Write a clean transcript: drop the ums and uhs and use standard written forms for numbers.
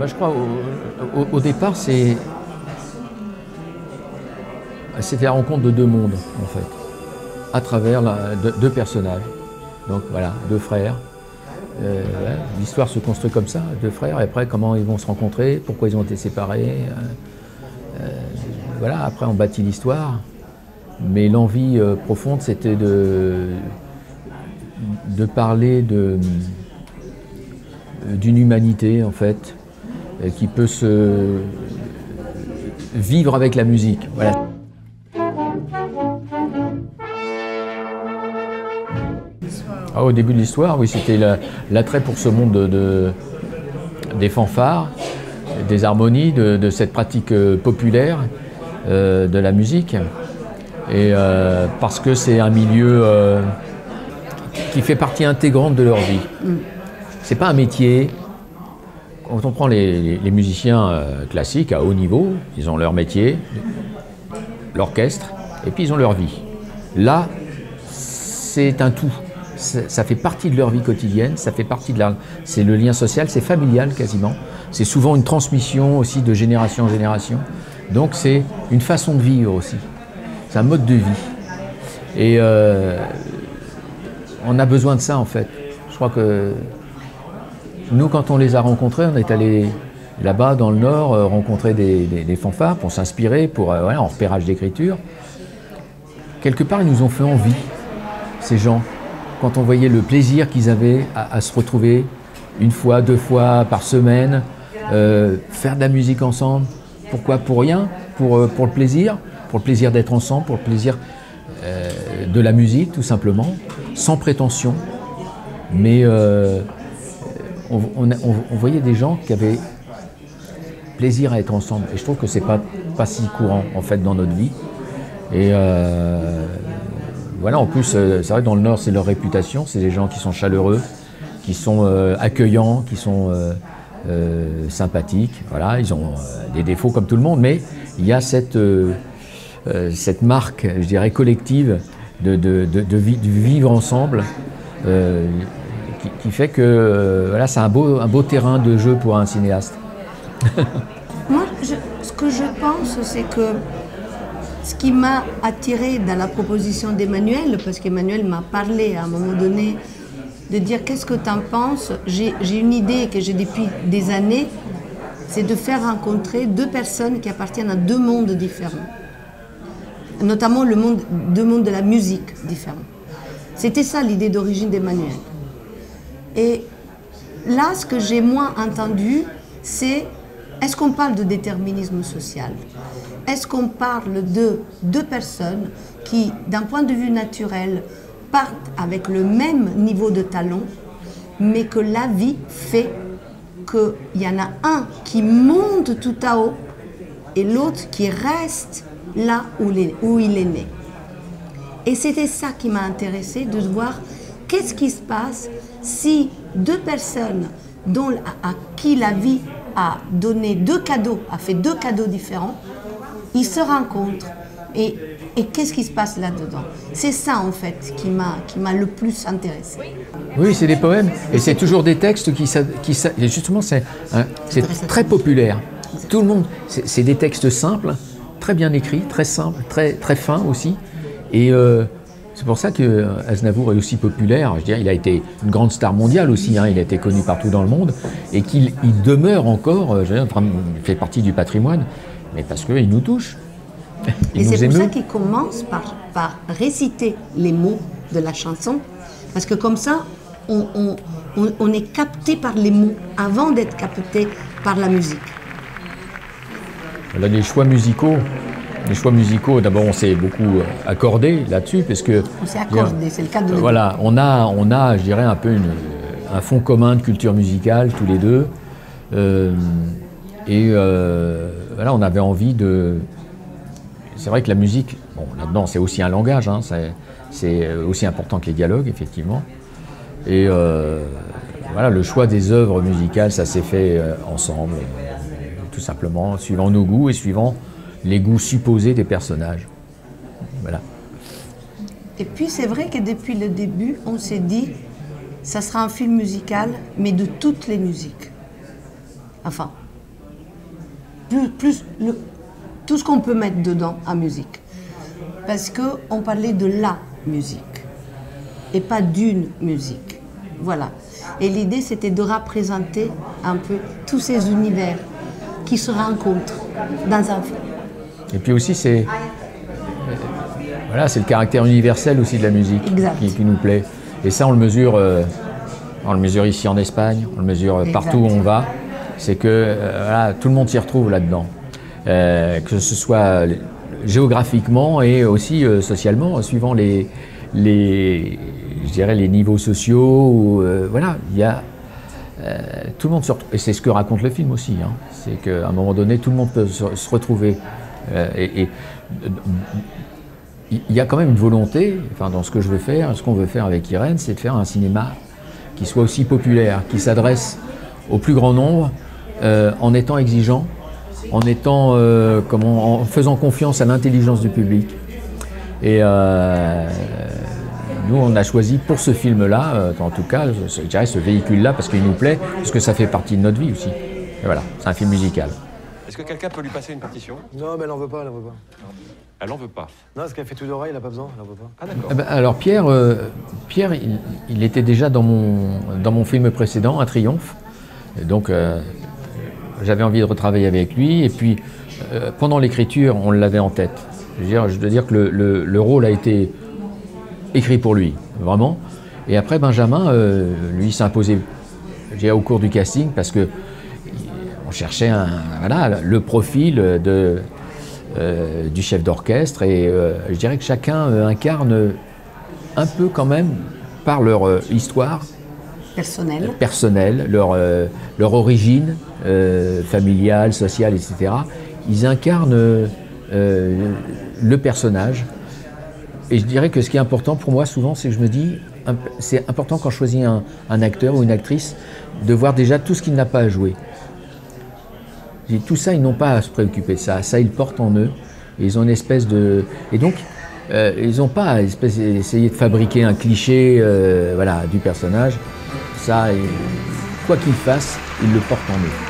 Je crois au départ, c'était la rencontre de deux mondes, en fait, à travers deux personnages. Donc voilà, deux frères. L'histoire se construit comme ça, deux frères, et après comment ils vont se rencontrer, pourquoi ils ont été séparés. Voilà, après on bâtit l'histoire. Mais l'envie profonde, c'était de parler d'une humanité, en fait, qui peut se vivre avec la musique. Voilà. Au début de l'histoire, oui, c'était l'attrait pour ce monde des fanfares, des harmonies, de cette pratique populaire de la musique. Et parce que c'est un milieu qui fait partie intégrante de leur vie. C'est pas un métier. Quand on prend les musiciens classiques à haut niveau, ils ont leur métier, l'orchestre, et puis ils ont leur vie. Là, c'est un tout. Ça fait partie de leur vie quotidienne, ça fait partie c'est le lien social, c'est familial quasiment. C'est souvent une transmission aussi de génération en génération. Donc c'est une façon de vivre aussi. C'est un mode de vie. Et on a besoin de ça en fait. Je crois que nous, quand on les a rencontrés, on est allé là-bas dans le Nord rencontrer des fanfares pour s'inspirer, pour voilà, en repérage d'écriture. Quelque part, ils nous ont fait envie, ces gens. Quand on voyait le plaisir qu'ils avaient à se retrouver une fois, deux fois par semaine, faire de la musique ensemble. Pourquoi? Pour rien, pour le plaisir d'être ensemble, pour le plaisir de la musique tout simplement, sans prétention. Mais on voyait des gens qui avaient plaisir à être ensemble. Et je trouve que c'est pas si courant en fait dans notre vie. Et voilà, en plus, c'est vrai que dans le Nord, c'est leur réputation, c'est des gens qui sont chaleureux, qui sont accueillants, qui sont sympathiques. Voilà, ils ont des défauts comme tout le monde, mais il y a cette marque, je dirais, collective de vivre ensemble qui fait que voilà, c'est un beau terrain de jeu pour un cinéaste. Moi, ce que je pense, c'est que ce qui m'a attiré dans la proposition d'Emmanuel, parce qu'Emmanuel m'a parlé à un moment donné de dire qu'est-ce que tu en penses, j'ai une idée que j'ai depuis des années, c'est de faire rencontrer deux personnes qui appartiennent à deux mondes différents, notamment deux mondes de la musique différents. C'était ça l'idée d'origine d'Emmanuel. Et là, ce que j'ai moins entendu, c'est est-ce qu'on parle de déterminisme social? Est-ce qu'on parle de deux personnes qui, d'un point de vue naturel, partent avec le même niveau de talent, mais que la vie fait qu'il y en a un qui monte tout à haut et l'autre qui reste là où il est né. Et c'était ça qui m'a intéressée, de voir qu'est-ce qui se passe si deux personnes à qui la vie a donné deux cadeaux, a fait deux cadeaux différents, ils se rencontrent et qu'est-ce qui se passe là-dedans? C'est ça en fait qui m'a le plus intéressée. Oui, c'est des poèmes et c'est toujours des textes qui justement c'est très populaire. Tout le monde, c'est des textes simples, très bien écrits, très simples, très fins aussi. Et c'est pour ça que Aznavour est aussi populaire. Je dirais, il a été une grande star mondiale aussi. Hein, il a été connu partout dans le monde et qu'il demeure encore. Il fait partie du patrimoine, mais parce qu'il nous touche. Et c'est pour ça qu'il commence par réciter les mots de la chanson, parce que comme ça, on est capté par les mots avant d'être capté par la musique. Là, les choix musicaux, d'abord, on s'est beaucoup accordé là-dessus, parce que on s'est accordé, c'est le cas de le voilà, on a, je dirais, un peu un fond commun de culture musicale tous les deux, voilà, on avait envie de. C'est vrai que la musique, bon, là-dedans, c'est aussi un langage, hein, c'est aussi important que les dialogues, effectivement. Et voilà, le choix des œuvres musicales, ça s'est fait ensemble, tout simplement, suivant nos goûts et suivant les goûts supposés des personnages. Voilà. Et puis c'est vrai que depuis le début, on s'est dit, ça sera un film musical, mais de toutes les musiques. Enfin, tout ce qu'on peut mettre dedans en musique. Parce qu'on parlait de la musique et pas d'une musique. Voilà. Et l'idée, c'était de représenter un peu tous ces univers qui se rencontrent dans un film. Et puis aussi, c'est voilà, c'est le caractère universel aussi de la musique qui nous plaît. Et ça, on le mesure ici en Espagne, on le mesure partout où on va. C'est que voilà, tout le monde s'y retrouve là-dedans. Que ce soit géographiquement et aussi socialement, suivant je dirais les niveaux sociaux. Voilà, il y a tout le monde se retrouve. Et c'est ce que raconte le film aussi. Hein. C'est qu'à un moment donné, tout le monde peut se retrouver. Il y a quand même une volonté, enfin, dans ce que je veux faire, ce qu'on veut faire avec Irène, c'est de faire un cinéma qui soit aussi populaire, qui s'adresse au plus grand nombre, en étant exigeant, en faisant confiance à l'intelligence du public. Et nous, on a choisi pour ce film-là, en tout cas, je dirais ce véhicule-là, parce qu'il nous plaît, parce que ça fait partie de notre vie aussi. Et voilà, c'est un film musical. Est-ce que quelqu'un peut lui passer une partition? Non, mais elle en veut pas, elle en veut pas. Elle en veut pas. Non, parce qu'elle fait tout d'oreille, elle a pas besoin, elle en veut pas. Ah d'accord. Eh ben, alors Pierre, il était déjà dans mon film précédent, Un Triomphe. Et donc j'avais envie de retravailler avec lui. Et puis pendant l'écriture, on l'avait en tête. Je dois dire que le rôle a été écrit pour lui, vraiment. Et après Benjamin, lui s'est imposé au cours du casting parce que on cherchait le profil du chef d'orchestre et je dirais que chacun incarne un peu quand même par leur histoire personnelle, leur origine familiale, sociale, etc. Ils incarnent le personnage et je dirais que ce qui est important pour moi souvent, c'est que je me dis, c'est important quand je choisis un acteur ou une actrice de voir déjà tout ce qu'il n'a pas à jouer. Tout ça, ils n'ont pas à se préoccuper de ça. Ça, ils portent en eux. Et ils ont une espèce de... Et donc, ils n'ont pas à essayer de fabriquer un cliché du personnage. Ça, quoi qu'ils fassent, ils le portent en eux.